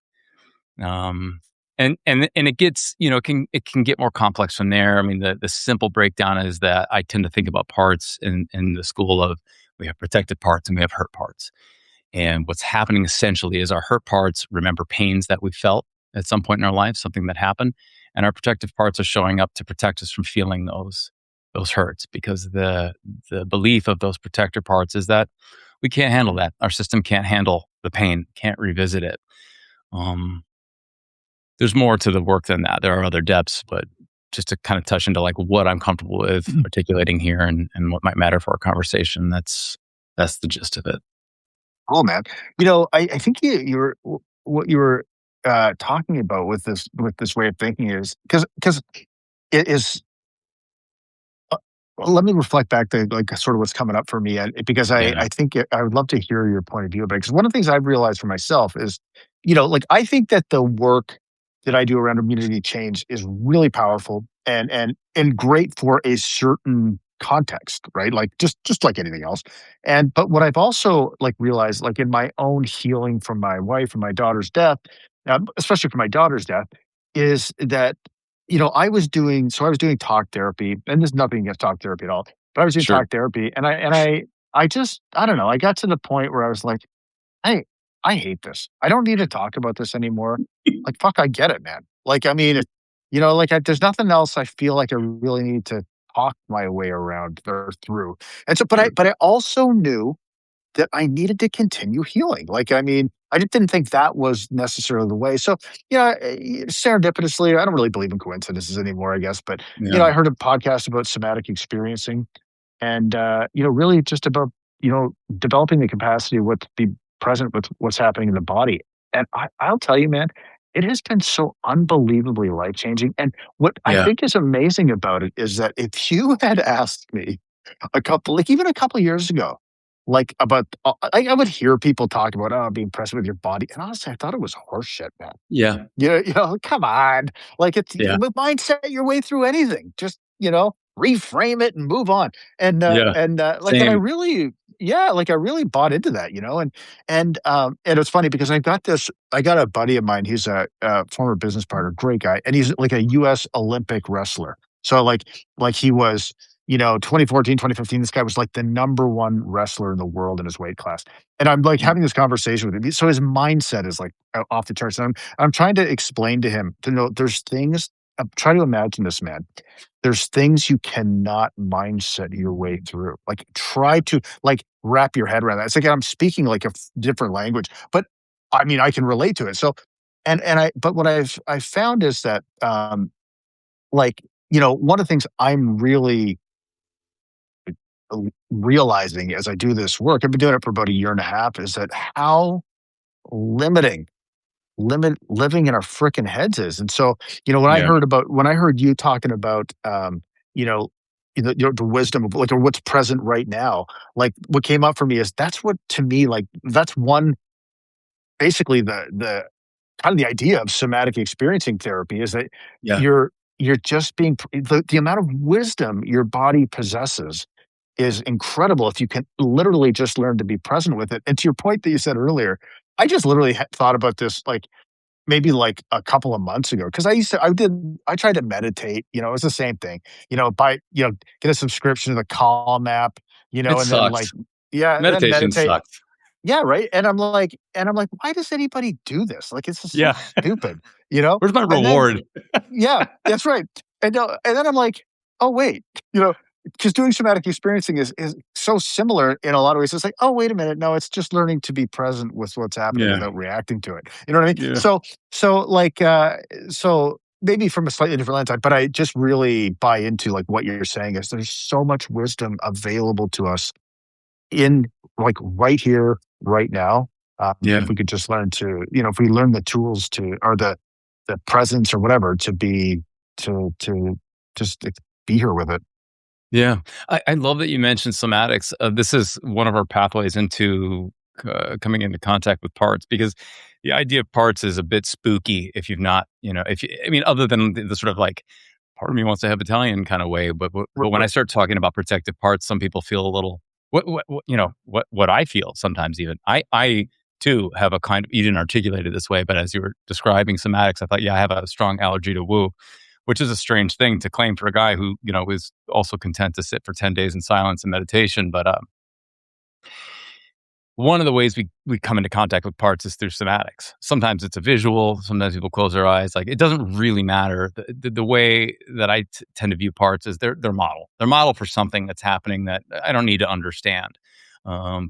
Um, and it gets, it can get more complex from there. I mean, the simple breakdown is that I tend to think about parts in the school of we have protected parts and we have hurt parts. And what's happening essentially is our hurt parts remember pains that we felt at some point in our life, something that happened, and our protective parts are showing up to protect us from feeling those hurts because the belief of those protector parts is that we can't handle that. Our system can't handle the pain, can't revisit it. Um, there's more to the work than that. There are other depths, but just to kind of touch into like what I'm comfortable with articulating here and what might matter for our conversation, that's the gist of it. Cool, man. I think what you were talking about with this way of thinking is because it is. Well, let me reflect back to like sort of what's coming up for me, and because Yeah. I think I would love to hear your point of view about it. Because one of the things I've realized for myself is, like I think that the work that I do around community change is really powerful and great for a certain context, right? Like just like anything else. But what I've also like realized, like in my own healing from my wife and my daughter's death, especially from my daughter's death, is that I was doing talk therapy, and there's nothing against talk therapy at all, but I was doing Sure. talk therapy, and I just I don't know, I got to the point where I was like, "Hey, I hate this. I don't need to talk about this anymore." Like, fuck, I get it, man. Like, I mean, there's nothing else I feel like I really need to talk my way around or through. And so, Sure. but I also knew that I needed to continue healing. Like, I mean, I didn't think that was necessarily the way. So, serendipitously, I don't really believe in coincidences anymore, I guess. But, Yeah. I heard a podcast about somatic experiencing and, really just about, developing the capacity of what to be present with what's happening in the body. And I'll tell you, man, it has been so unbelievably life changing. And what I Yeah. think is amazing about it is that if you had asked me even a couple years ago, like, about I would hear people talk about, "Oh, being present with your body," and honestly, I thought it was horseshit, man. Yeah. Come on. Like, it's Yeah. with mindset your way through anything. Just, reframe it and move on. Yeah. And I Same. really yeah, like, I really bought into that, and it's funny because I got a buddy of mine, he's a former business partner, great guy, and he's like a US Olympic wrestler. So, like he was, 2014, 2015, this guy was like the number one wrestler in the world in his weight class. And I'm like Mm. having this conversation with him. So his mindset is like off the charts. And I'm trying to explain to him to know there's things. Try to imagine this, man. There's things you cannot mindset your way through. Like, try to like wrap your head around that. It's like I'm speaking like a different language, but I mean I can relate to it. So, but what I found is that like one of the things I'm really realizing as I do this work, I've been doing it for about a year and a half, is that how limiting living in our freaking heads is. And so, Yeah. when I heard you talking about, you know, the wisdom of like, or what's present right now, like what came up for me is that's what to me, like, that's one basically the kind of the idea of somatic experiencing therapy is that Yeah. you're just the amount of wisdom your body possesses is incredible if you can literally just learn to be present with it. And to your point that you said earlier, I just literally thought about this like maybe like a couple of months ago because I tried to meditate. It was the same thing. Get a subscription to the Calm app. It And then sucks. and then Meditation meditate. sucks. Yeah, right. And I'm like, why does anybody do this? Like, it's just so Yeah. stupid, you know? Where's my And then reward? yeah, that's right. And then I'm like, "Oh, wait," because doing somatic experiencing is so similar in a lot of ways. It's like, "Oh, wait a minute. No, it's just learning to be present with what's happening Yeah. without reacting to it." You know what I mean? Yeah. So maybe from a slightly different lens, but I just really buy into, like, what you're saying is there's so much wisdom available to us in, like, right here, right now. Yeah. If we could just learn to, if we learn the tools to or the presence or whatever to be to just be here with it. Yeah. I love that you mentioned somatics. This is one of our pathways into coming into contact with parts because the idea of parts is a bit spooky if you've not, if you, I mean, other than the sort of like part of me wants to have Italian kind of way, but when I Right. start talking about protective parts, some people feel a little what I feel sometimes even I too have a kind of you didn't articulate it this way, but as you were describing somatics, I thought yeah I have a strong allergy to woo, which is a strange thing to claim for a guy who is also content to sit for 10 days in silence and meditation, but one of the ways we come into contact with parts is through somatics. Sometimes it's a visual, sometimes people close their eyes. Like, it doesn't really matter. The way that I tend to view parts is they're model. They're model for something that's happening that I don't need to understand.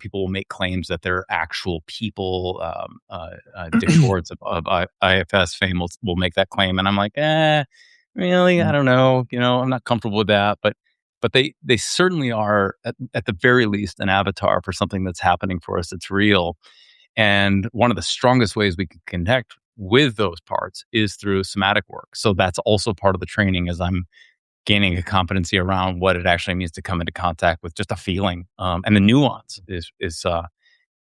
People will make claims that they're actual people. Dick Schwartz of IFS fame will make that claim, and I'm like, really? I Mm. don't know. I'm not comfortable with that, but they certainly are at the very least an avatar for something that's happening for us that's real. And one of the strongest ways we can connect with those parts is through somatic work. So that's also part of the training as I'm gaining a competency around what it actually means to come into contact with just a feeling. And the nuance is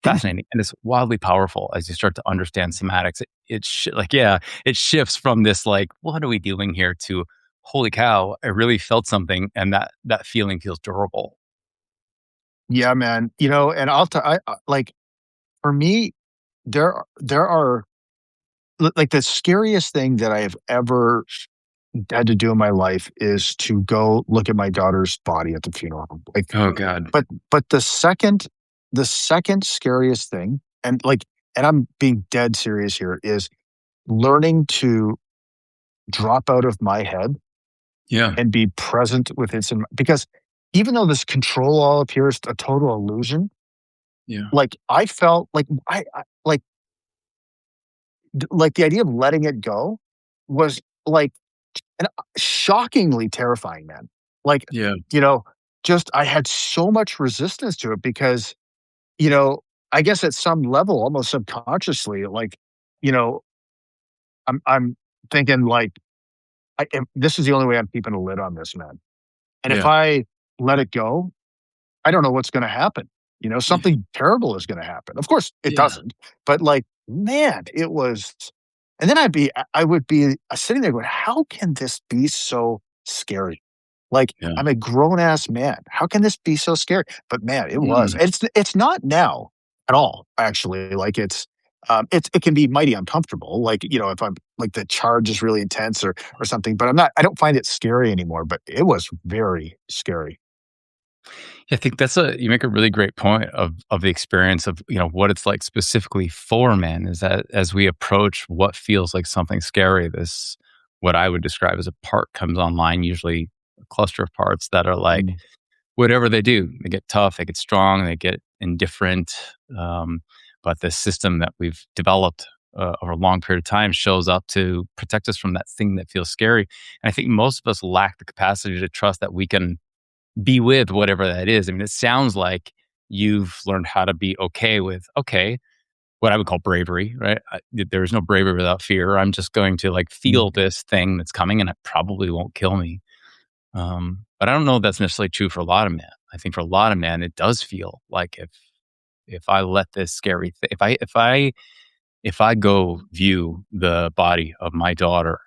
fascinating, and it's wildly powerful as you start to understand somatics. It shifts from this like, what are we doing here to holy cow, I really felt something, and that feeling feels durable. Yeah, man. And like, for me, there are like the scariest thing that I have ever. had to do in my life is to go look at my daughter's body at the funeral. Like, Oh god. but the second scariest thing, and like, and I'm being dead serious here, is learning to drop out of my head Yeah. and be present with because even though this control all appears a total illusion, Yeah. like I felt like like the idea of letting it go was like shockingly terrifying, man. Like, Yeah. you know, just I had so much resistance to it because, you know, I guess at some level, almost subconsciously, like, you know, I'm thinking like, this is the only way I'm keeping a lid on this, man. And if Yeah. I let it go, I don't know what's gonna happen. Yeah. Something terrible is gonna happen. Of course, it Yeah. doesn't, but, like, man, it was and then I would be, sitting there going, "How can this be so scary?" Like, Yeah. I'm a grown ass man. How can this be so scary? But man, it was. Mm. It's not now at all, actually. Like, it can be mighty uncomfortable, like, if I'm like, the charge is really intense or something, but I don't find it scary anymore, but it was very scary. I think that's a you make a really great point of the experience of, what it's like specifically for men is that as we approach what feels like something scary, this what I would describe as a part comes online, usually a cluster of parts that are like Mm. whatever they do, they get tough, they get strong, they get indifferent. Um, but the system that we've developed over a long period of time shows up to protect us from that thing that feels scary. And I think most of us lack the capacity to trust that we can be with whatever that is. I mean, it sounds like you've learned how to be okay with, okay, what I would call bravery, right? There is no bravery without fear. I'm just going to like Mm. feel this thing that's coming and it probably won't kill me. But I don't know if that's necessarily true for a lot of men. I think for a lot of men, it does feel like if I let this scary thing, if I go view the body of my daughter,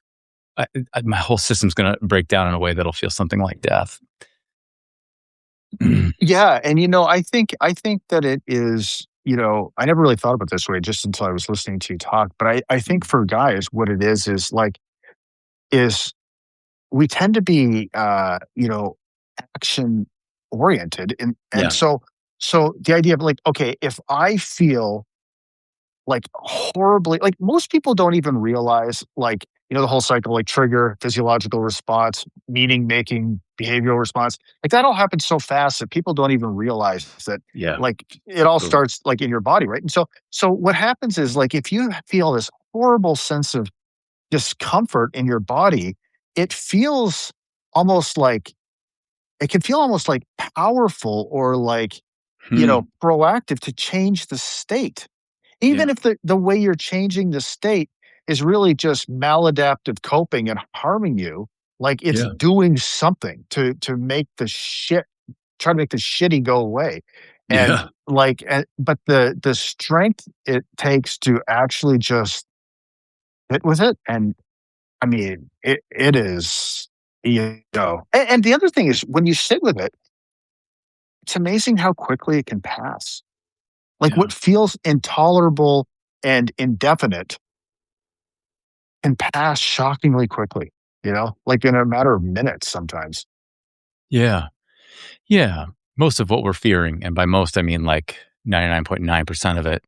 my whole system's going to break down in a way that'll feel something like death. Yeah, and I think that it is, I never really thought about it this way just until I was listening to you talk, but I think for guys, what it is like is we tend to be action oriented and Yeah, so the idea of like, okay, if I feel like horribly like most people don't even realize like the whole cycle like trigger physiological response meaning making behavioral response like that all happens so fast that people don't even realize that yeah, like it all totally. starts like in your body, right? And so what happens is like if you feel this horrible sense of discomfort in your body, it feels almost like it can feel almost like powerful or like Hmm. proactive to change the state, even Yeah, if the way you're changing the state is really just maladaptive coping and harming you, like it's yeah, doing something to make the shit try to make the shitty go away. And yeah, but the strength it takes to actually just sit with it, and I mean, it is, and the other thing is when you sit with it, it's amazing how quickly it can pass. Like yeah, what feels intolerable and indefinite can pass shockingly quickly, like in a matter of minutes sometimes. yeah, yeah. Most of what we're fearing, and by most I mean like 99.9% of it,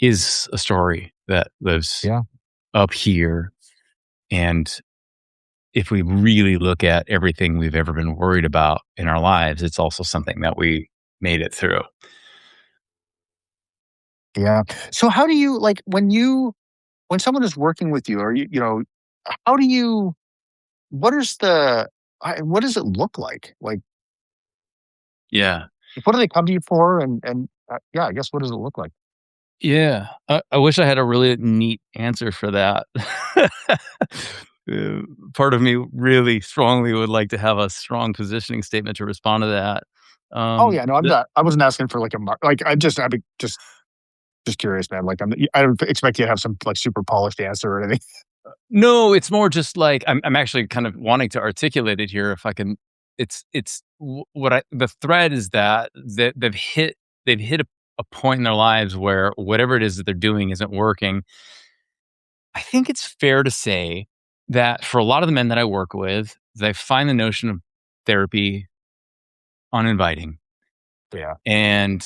is a story that lives Yeah. up here. And if we really look at everything we've ever been worried about in our lives, it's also something that we made it through. Yeah. So how do you like when someone is working with you or how do you what is the what does it look like? Like Yeah. what do they come to you for and yeah, I guess what does it look like? Yeah. I wish I had a really neat answer for that. Uh, Part of me really strongly would like to have a strong positioning statement to respond to that. Oh yeah, no, The I wasn't asking for like like I'd be just curious, man. Like I don't expect you to have some like super polished answer or anything. No, it's more just like I'm actually kind of wanting to articulate it here if I can. It's what I the thread is that they've hit a point in their lives where whatever it is that they're doing isn't working. I think it's fair to say that for a lot of the men that I work with, they find the notion of therapy uninviting. Yeah. And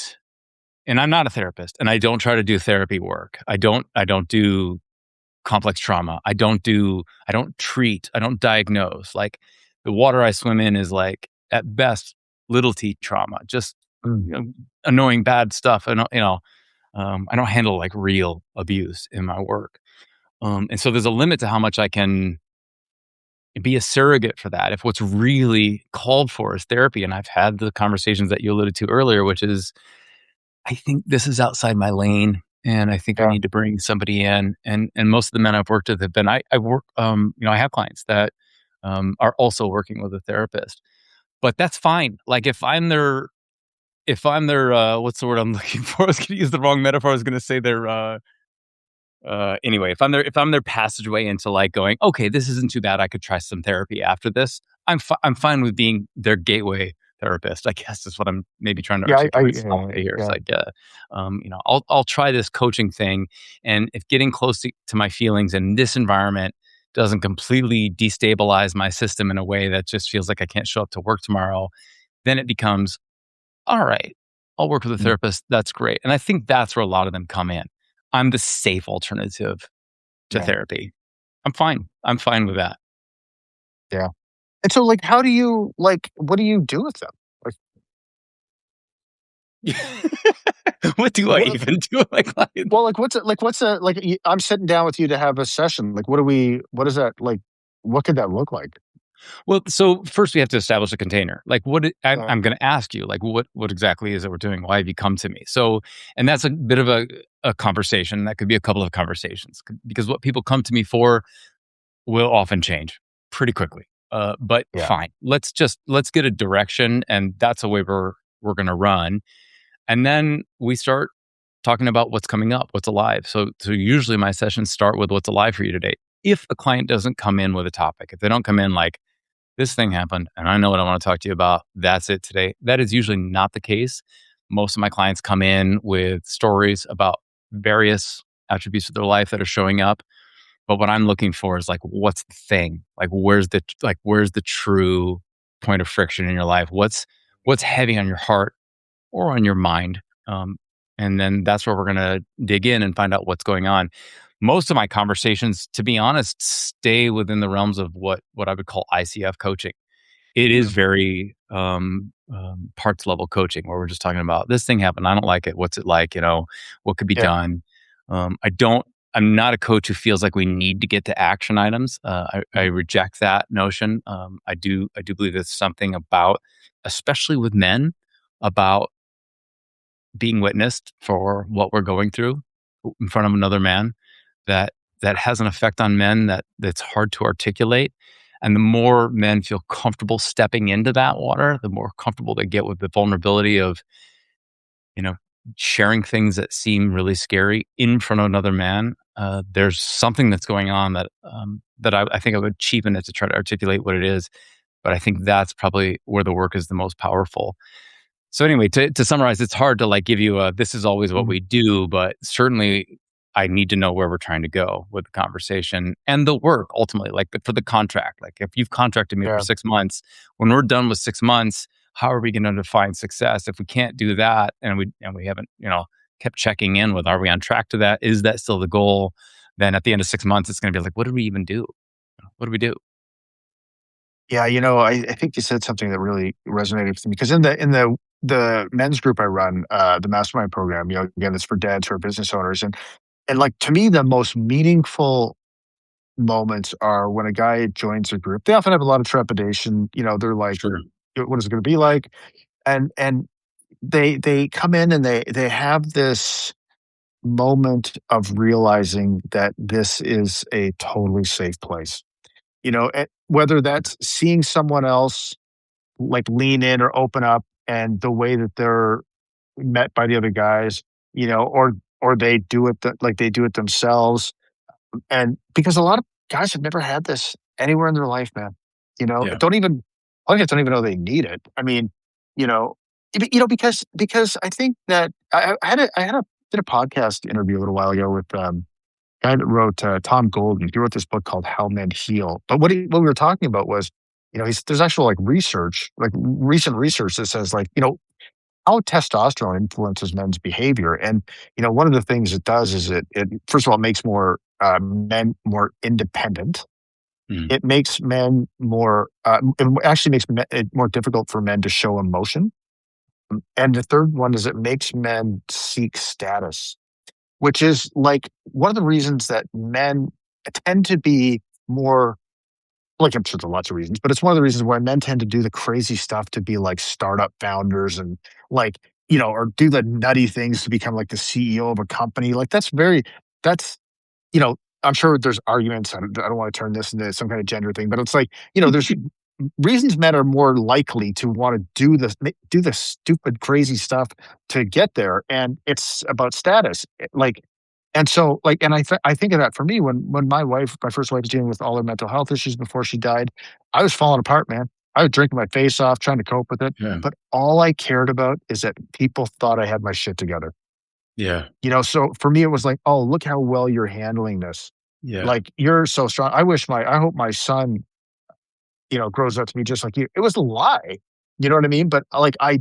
I'm not a therapist, and I don't try to do therapy work. I don't do complex trauma. I don't treat, I don't diagnose. Like, the water I swim in is, like, at best, little t trauma, just, Mm. you know, annoying bad stuff. I don't handle, like, real abuse in my work. And so there's a limit to how much I can be a surrogate for that if what's really called for is therapy. And I've had the conversations that you alluded to earlier, which is, I think this is outside my lane, and I think we Yeah. need to bring somebody in. And most of the men I've worked with have been, I work, I have clients that are also working with a therapist, but that's fine. Like, if I'm their, what's the word I'm looking for? I was going to use the wrong metaphor. I was going to say their, anyway, if I'm their passageway into, like, going, okay, this isn't too bad. I could try some therapy after this. I'm fine with being their gateway therapist, I guess is what I'm maybe trying to Yeah. articulate Yeah. softly here. It's Yeah. like, I'll try this coaching thing, and if getting close to my feelings in this environment doesn't completely destabilize my system in a way that just feels like I can't show up to work tomorrow, then it becomes, all right, I'll work with a Mm. therapist. That's great. And I think that's where a lot of them come in. I'm the safe alternative to Yeah. therapy. I'm fine. I'm fine with that. Yeah. And so, like, how do you like? What do you do with them? Like, What do I what? even do with my clients? Well, like, what's it like? What's a like? I'm sitting down with you to have a session. Like, what do we? What is that like? What could that look like? Well, so first we have to establish a container. Like, Uh, I'm going to ask you, like, what exactly is it we're doing? Why have you come to me? So, and that's a bit of a conversation. That could be a couple of conversations, because what people come to me for will often change pretty quickly. But yeah. fine, let's get a direction, and that's a way we're going to run. And then we start talking about what's coming up, what's alive. So usually my sessions start with what's alive for you today. If a client doesn't come in with a topic, if they don't come in like, this thing happened and I know what I want to talk to you about, that's it today. That is usually not the case. Most of my clients come in with stories about various attributes of their life that are showing up. But what I'm looking for is, like, what's the thing? Where's the true point of friction in your life? What's heavy on your heart or on your mind? Um, and then that's where we're gonna dig in and find out what's going on. Most of my conversations, to be honest, stay within the realms of what I would call ICF coaching. It is Mm. very, parts level coaching where we're just talking about, "This thing happened, I don't like it, what's it like?" "What could be Yeah. done?" I don't I'm not a coach who feels like we need to get to action items. I Mm. reject that notion. I do believe there's something about, especially with men, about being witnessed for what we're going through in front of another man, that has an effect on men that's hard to articulate. And the more men feel comfortable stepping into that water, the more comfortable they get with the vulnerability of, you know, sharing things that seem really scary in front of another man. There's something that's going on that I think I would cheapen it to try to articulate what it is. But I think that's probably where the work is the most powerful. So anyway, to summarize, it's hard to, like, give you a, this is always what Mm. we do, but certainly I need to know where we're trying to go with the conversation and the work ultimately, like, for the contract. Like, if you've contracted me for Yeah. 6 months, when we're done with 6 months, how are we going to define success? If we can't do that, and we haven't, kept checking in with, are we on track to that? Is that still the goal? Then at the end of 6 months, it's going to be like, what did we even do? What do we do? Yeah. I think you said something that really resonated with me because in the men's group I run, the mastermind program, again, it's for dads who are business owners, and like to me, the most meaningful moments are when a guy joins a group. They often have a lot of trepidation. They're like, Sure. What is it going to be like?" And they come in and they have this moment of realizing that this is a totally safe place. Whether that's seeing someone else like lean in or open up and the way that they're met by the other guys, or they do it like they do it themselves. And because a lot of guys have never had this anywhere in their life, man. Yeah. Don't even I guess don't even know they need it. I mean, you know, because I think that I had a did a podcast interview a little while ago with guy that wrote, Tom Golden, he wrote this book called How Men Heal. But what we were talking about was, there's actual like research, like recent research that says like, how testosterone influences men's behavior. And, one of the things it does is it first of all makes men more independent. Mm, It makes men more, it actually makes it more difficult for men to show emotion. And the third one is it makes men seek status, which is like one of the reasons that men tend to be more, like, I'm sure there's lots of reasons, but it's one of the reasons why men tend to do the crazy stuff to be like startup founders and like, or do the nutty things to become like the CEO of a company. Like that's you know, I'm sure there's arguments. I don't want to turn this into some kind of gender thing, but it's like, there's reasons men are more likely to want to do this stupid, crazy stuff to get there, and it's about status. Like, and so, like, and I think of that for me when my first wife was dealing with all her mental health issues before she died. I was falling apart, man. I was drinking my face off, trying to cope with it. yeah, But all I cared about is that people thought I had my shit together. yeah, So for me, it was like, "Oh, look how well you're handling this. yeah, Like, you're so strong. I hope my son, grows up to be just like you." It was a lie. You know what I mean? But like, I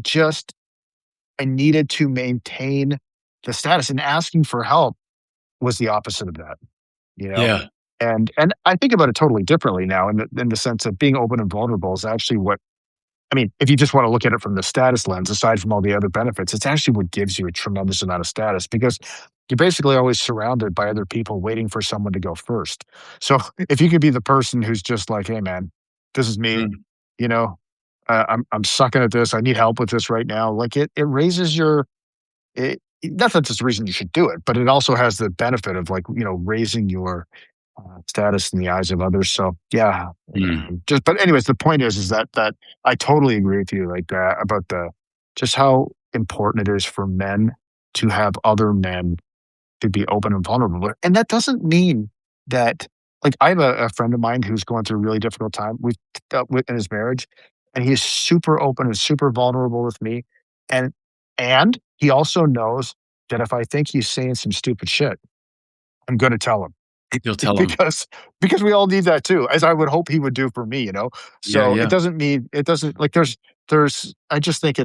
needed to maintain the status, and asking for help was the opposite of that, you know? yeah, And I think about it totally differently now in the sense of being open and vulnerable is actually what I mean, if you just want to look at it from the status lens, aside from all the other benefits, it's actually what gives you a tremendous amount of status because you're basically always surrounded by other people waiting for someone to go first. So if you could be the person who's just like, "Hey, man, this is me, mm, you know, I'm sucking at this. I need help with this right now." Like it raises your not that that's the reason you should do it, but it also has the benefit of like raising your status in the eyes of others. So yeah, mm, but anyways, the point is that I totally agree with you like about the just how important it is for men to have other men to be open and vulnerable. And that doesn't mean that like I have a friend of mine who's going through a really difficult time in his marriage, and he's super open and super vulnerable with me. And he also knows that if I think he's saying some stupid shit, I'm gonna tell him. you'll tell them. Because we all need that too, as I would hope he would do for me, Yeah, So yeah, it doesn't like there's I just think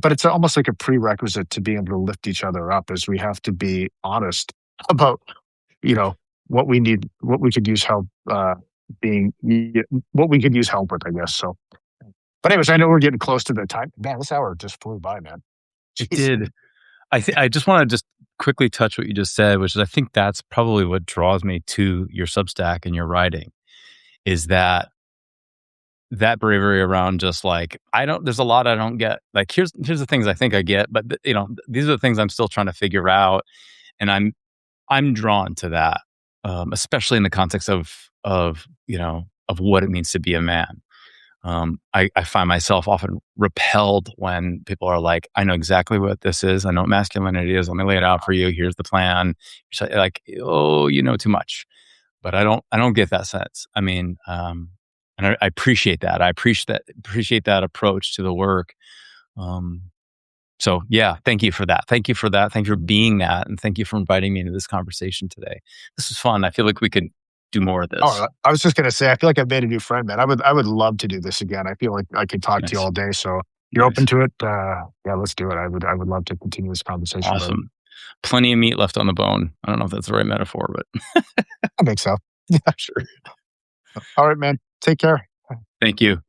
but it's almost like a prerequisite to being able to lift each other up is we have to be honest about, you know, what we could use help what we could use help with, I guess. So but anyways, I know we're getting close to the time. Man, this hour just flew by, man. it Jeez. did. I just wanna just quickly touch what you just said, which is I think that's probably what draws me to your Substack and your writing, is that bravery around just like, I don't there's a lot I don't get. Like, here's the things I think I get, but, these are the things I'm still trying to figure out, and I'm drawn to that, especially in the context of what it means to be a man. I find myself often repelled when people are like, "I know exactly what this is. I know what masculinity is. Let me lay it out for you. Here's the plan." Like, "Oh, you know too much." But I don't get that sense. I mean, and I appreciate that. I appreciate that approach to the work. Um, so yeah, thank you for that. Thank you for that. Thank you for being that, and thank you for inviting me into this conversation today. This was fun. I feel like we could do more of this. Oh, I was just gonna say, I feel like I've made a new friend, man. I would love to do this again. I feel like I could talk to you Nice, all day. So you're open nice, to it? Yeah, let's do it. I would love to continue this conversation, brother. awesome. Plenty of meat left on the bone. I don't know if that's the right metaphor, but I think so. Yeah. sure. All right, man. Take care. Thank you.